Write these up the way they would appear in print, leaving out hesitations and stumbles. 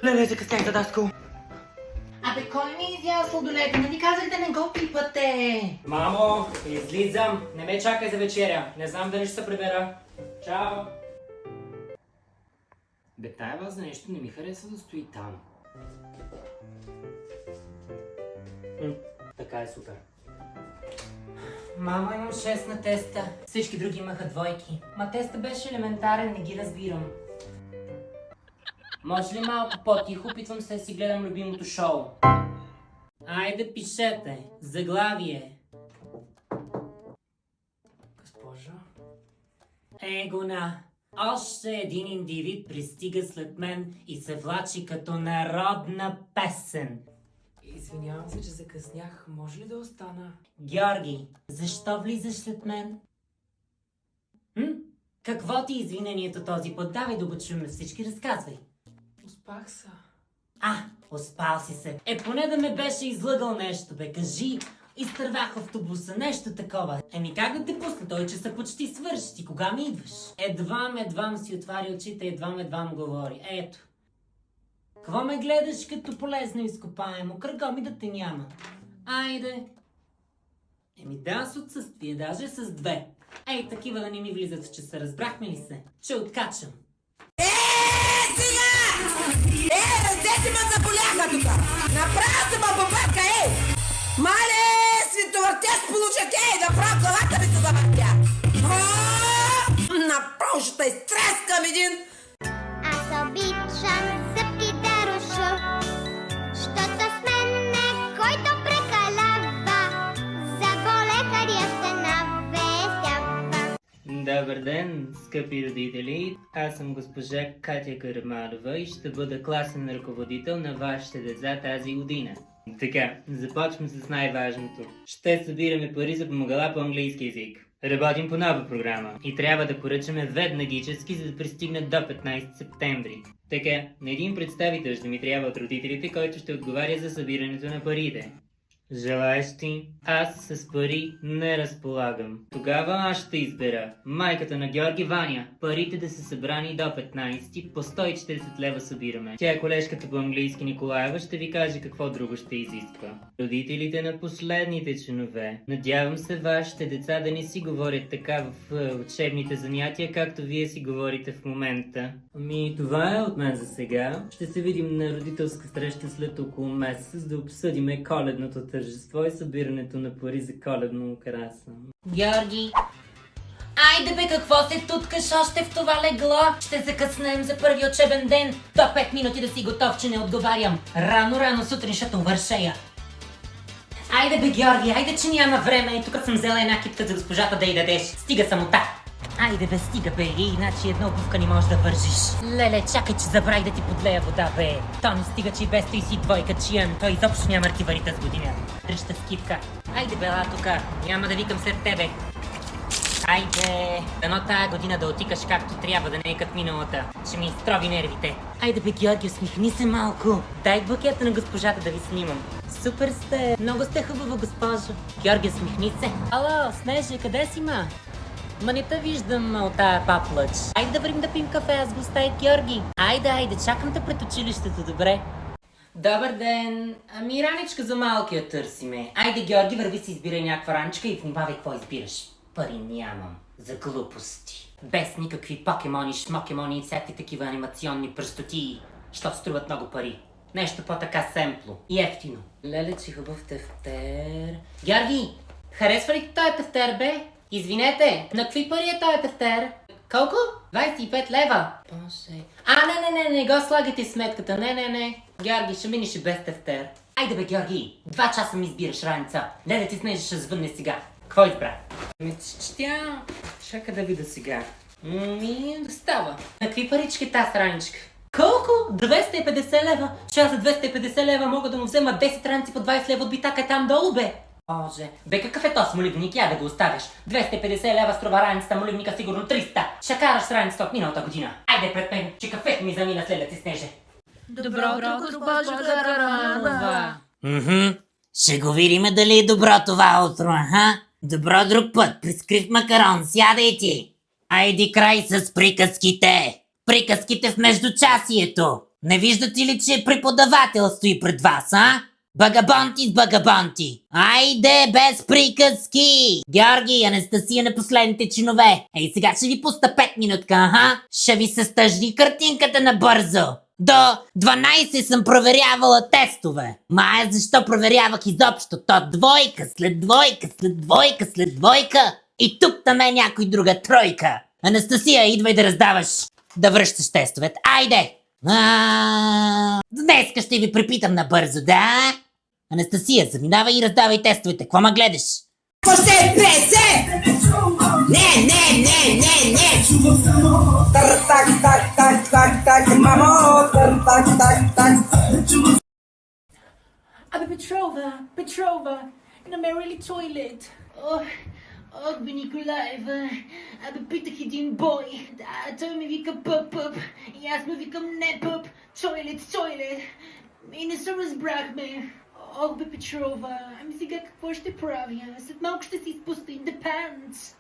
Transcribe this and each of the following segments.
Леле, закъснях за Даско. Абе, кой ми е изял сладоледа? Нали казах да не го пипате? Мамо, излизам. Не ме чакай за вечеря. Не знам дали ще се прибера. Чао. Бе, тая ваза нещо не ми хареса да стои там. Така е супер. Мамо, имам 6 на теста. Всички други имаха двойки. Ма теста беше елементарен, не ги разбирам. Може ли малко по-тихо? Опитвам се да си гледам любимото шоу. Айде пишете. Заглавие. Госпожо? Егона. Още един индивид пристига след мен и се влачи като народна песен. Извинявам се, че закъснях. Може ли да остана? Георги, защо влизаш след мен? Какво ти е извинението този път? Давай да го чуем всички, разказвай. Успах се. Успал си се. Поне да ме беше излъгал нещо, бе. Кажи, изтървах автобуса, нещо такова. Как да те пусна? Той че са почти свърши. Кога ми идваш? Едвам си отваря очите, едвам говори. Ето. Какво ме гледаш като полезно изкопаемо? Кръго ми да те няма. Айде. Да, с отсъствие, даже с 2. Такива да не ми влизат в часа. Разбрахме ли се? Че откачам. Сега! Ръцете ме заболяха тук! Направо се ме побърка, Мале, световъртеж получах, направо главата ми се завъртя! Направо ще те изтрескам един! Аз обичам зъбки да руша, щото с мене който прекалява, за болекар я ще навестява. Добър ден, скъпи родители! Аз съм госпожа Катя Караманова и ще бъда класен ръководител на вашите деца тази година. Така, започвам с най-важното. Ще събираме пари за помагала по английски език. Работим по нова програма и трябва да поръчаме веднагически, за да пристигнат до 15 септември. Така, на един представител ще ми трябва от родителите, който ще отговаря за събирането на парите. Желаещи? Аз с пари не разполагам. Тогава аз ще избера майката на Георги Ваня. Парите да са събрани до 15, по 140 лева събираме. Тя е колежката по английски Николаева, ще ви каже какво друго ще изисква. Родителите на последните членове. Надявам се вашите деца да не си говорят така в учебните занятия, както вие си говорите в момента. Това е от мен за сега. Ще се видим на родителска среща след около месец да обсъдиме коледното тържество и събирането на пари за коледно украса. Георги! Айде бе, какво се туткаш още в това легло? Ще закъснем за първи учебен ден. До 5 минути да си готов, че не отговарям. Рано сутрин ще увършея. Айде бе, Георги, айде, че няма време. Тук съм взела една китка за госпожата да й дадеш. Стига самота. Айде бе, стига бе, иначе една обувка не можеш да вържиш. Леле, чакай, че забравих да ти подлея вода, бе. То не стига, че и без той си двойка чиян. Той изобщо няма артиварита с година. Дръжте скипка. Айде бе, ела тука. Няма да викам след тебе. Айде, дано тая година да отикаш както трябва, да не е като миналата. Ще ми изтрови нервите. Айде бе, Георги, усмихни се малко. Дай букета на госпожата да ви снимам. Супер сте, много сте хубава госпожо. Георги, усмихни се. Ало, Снежи, къде си, ма? Ма не те виждам от тая паплъч. Айде да вървим да пим кафе, аз гостей Георги. Айде, чакам те пред училището, добре? Добър ден. Раничка за малкия търсиме. Айде, Георги, върви си избирай някаква раничка и внимавай какво избираш. Пари нямам. За глупости. Без никакви покемони, шмокемони и всякакви такива анимационни пръстотии. Що струват много пари. Нещо по-така семпло и ефтино. Леле, че хубав тефтер. Георги, харесва ли този тефтер, бе? Извинете, на какви пари е този тефтер? Колко? 25 лева. Боже. Не го слагайте сметката. Не. Георги, ще минеш и без тефтер. Айде бе, Георги, 2 часа ми избираш раница. Не да ти Снежи ще звънне сега. Какво избра? Чака да видя сега. Да става. На какви парички тази раничка? Колко? 250 лева? Че аз за 250 лева мога да му взема 10 раници по 20 лева от битака там долу, бе. Боже. Бе, какъв е то с моливник? Я да го оставиш. 250 лева струва раницата, моливника сигурно 300. Ще караш с раницата от миналата година. Айде пред мен, че кафето ми замина след да ти Снеже. Добро утро, госпожо Караманова! Ще го видиме дали е добро това утро, Добро друг път, прискрив макарон, сядай ти! Айди край с приказките! Приказките в междучасието! Не виждате ли, че преподавател стои пред вас, а? Багабонти с багабонти. Айде, без приказки! Георги, Анастасия на последните чинове. Ей, сега ще ви пуста 5 минутка, аха? Ще ви се стъжни картинката набързо. До 12 съм проверявала тестове. Мая, защо проверявах изобщо? То двойка, след двойка, след двойка, след двойка. И тук там е някой друга тройка. Анастасия, идвай да раздаваш, да връщаш тестовете. Айде! Днеска ще ви препитам набързо, да? Анастасия, заминавай и раздавай тестовете. Какво ма гледаш? Você PC! Не! Так, мамо! Так. Абе, Петрова, намерили тойлет. Ох, бе, Николаева, абе, питах един бой. Да, той ми вика пъп, и аз му викам не пъп, тойлет. И не се разбрахме. Ох, бе, Петрова, ами сега какво ще правя? След малко ще си изпуста in the pants.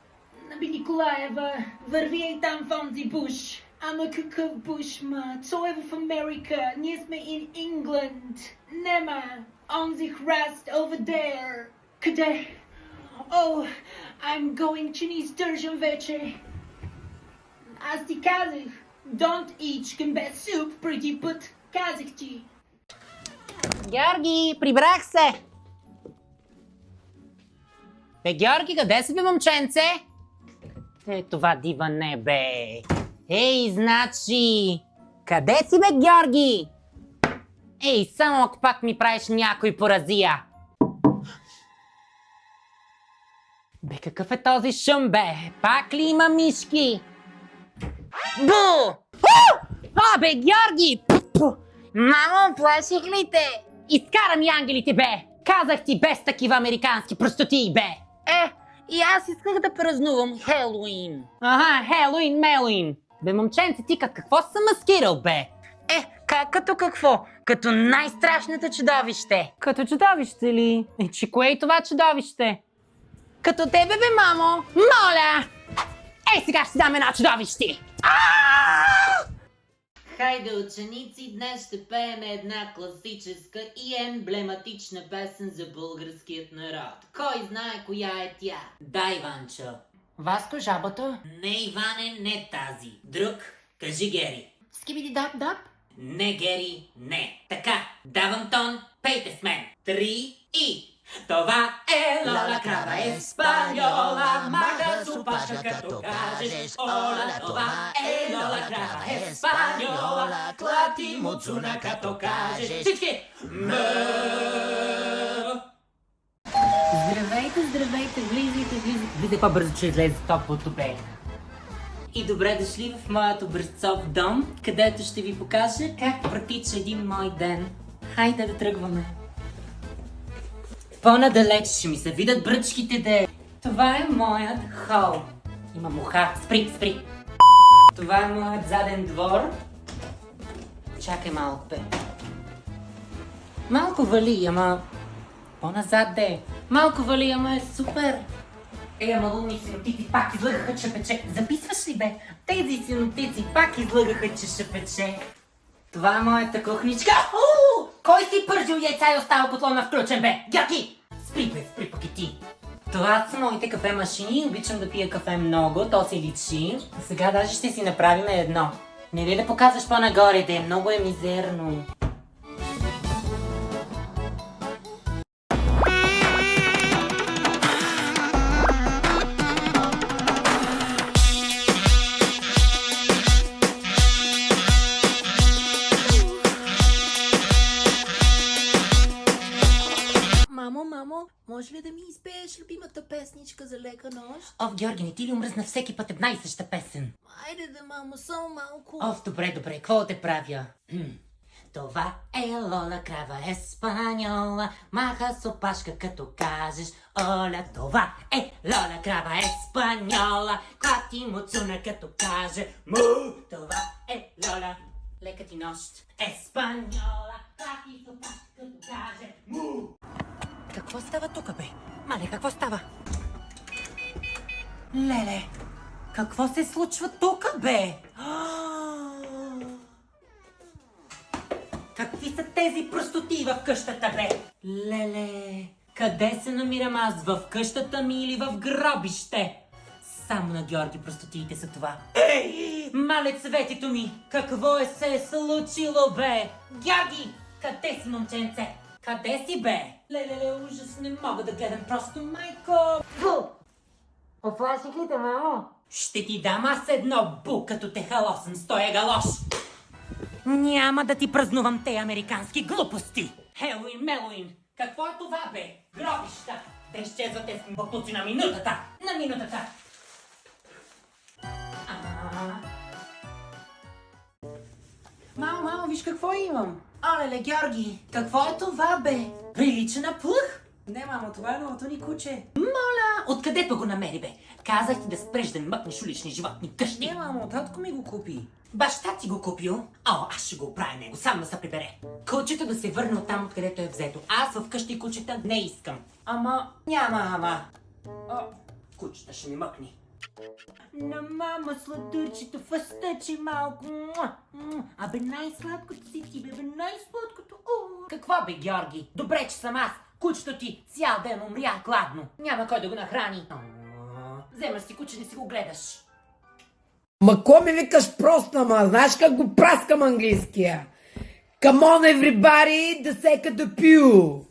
Абе, Николаева, върви и там в онзи буш. Ама какъв буш, ма? Той е в Америка, ние сме in England. Нема, онзи храст over there. Къде? Oh, I'm going, че ни издържам вече. Аз ти казах, don't eat chicken soup преди път. Казах ти. Георги, прибрах се! Бе, Георги, къде си, бе, момченце? Това дива не, бе. Ей, значи... Къде си, бе, Георги? Ей, само ако пак ми правиш някой поразия. Бе, какъв е този шум, бе? Пак ли има мишки? Бу! Бе, Георги! Мамо, плаших ли те? Изкарам и ангелите, бе! Казах ти, без такива американски простотии, бе! И аз исках да празнувам Хелоуин. Хелоуин, Мелоуин. Бе, момченце, ти какво се маскирал, бе? Като какво? Като най-страшното чудовище. Като чудовище ли? Че кое е това чудовище? Като тебе, бе, мамо! Моля! Сега ще дам едно чудовище! Хайде, ученици, днес ще пеем една класическа и емблематична песен за българският народ. Кой знае коя е тя? Да, Иванчо. Васко, жабата? Не, Иване, не тази. Друг, кажи Гери. Скибиди дап. Не, Гери, не. Така, давам тон, пейте с мен. 3 и... Това е Лола крава еспаньола, маха супашка като кажеш ола. Това е Лола крава еспаньола, клати муцуна като кажеш. Всички! Здравейте, влизайте по-бързо, че излезе топлото, бе. И добре дошли в моят образцов дом, където ще ви покажа как протича един мой ден. Хайде да тръгваме. По-надалеч ще ми се видят бръчките, де. Това е моят хол. Има муха. Спри. Това е моят заден двор. Чакай малко, бе. Малко вали, ама... По-назад, де. Малко вали, ама е супер. Ама луни синотици пак излъгаха, че пече. Записваш ли, бе? Тези синотици пак излъгаха, че ще пече. Това е моята кухничка. Кой си пържил яйца и остава котлона включен, бе? Георги! Спри пък и ти. Това са моите кафе машини. Обичам да пия кафе много, то се личи. Сега даже ще си направим едно. Не ли да показваш по-нагоре, де? Много е мизерно. Мамо, може ли да ми изпееш любимата песничка за лека нощ? Георги, не ти ли омръзна всеки път една и съща песен? Айде да, мамо, само малко. Добре, какво те правя? Това е Лола крава еспаньола, маха с опашка като кажеш оля. Това е Лола крава еспаньола, клати муцуна като каже му. Това е Лола, лека ти нощ, еспаньола, клати с опашка като каже му. Какво става тук, бе? Мале, какво става? Леле, какво се случва тук, бе? Какви са тези простоти в къщата, бе? Леле, къде се намирам аз? В къщата ми или в гробище? Само на Георги простотиите са това. Ей, малец светито ми, какво се е случило, бе? Георги, къде си, момченце? Къде си, бе? Леле, ужас, не мога да гледам просто, майко. Бу! Оплаших ли те, мамо? Ще ти дам аз едно бу, като те халосам с тоя галош. Няма да ти празнувам те американски глупости. Хелуин, Мелуин, какво е това, бе? Гробища! Да изчезват тези боклуци на минутата! На минутата! Мамо, виж какво имам. Олеле, Георги, какво е това, бе? Прилича на плъх? Не, мамо, това е новото ни куче. Моля, откъде па го намери, бе? Казах ти да спреш да мъкнеш улични животни къщи. Не, мамо, татко ми го купи. Баща ти го купил? О, аз ще го оправя него, сам да се прибере. Кучето да се върне от там, откъдето е взето. Аз в къщи кучета не искам. Няма. Кучета ще ми мъкни. На мама сладурчето, фъстъчи малко. Абе най-сладкото си ти, бе, най-сладкото. Какво бе, Георги? Добре, че съм аз. Кучето ти цял ден умря гладно. Няма кой да го нахрани. Вземаш си куче да си го гледаш. Ма ко ми викаш проста, ма? Знаеш как го праскам английския? Come on everybody, the second pew!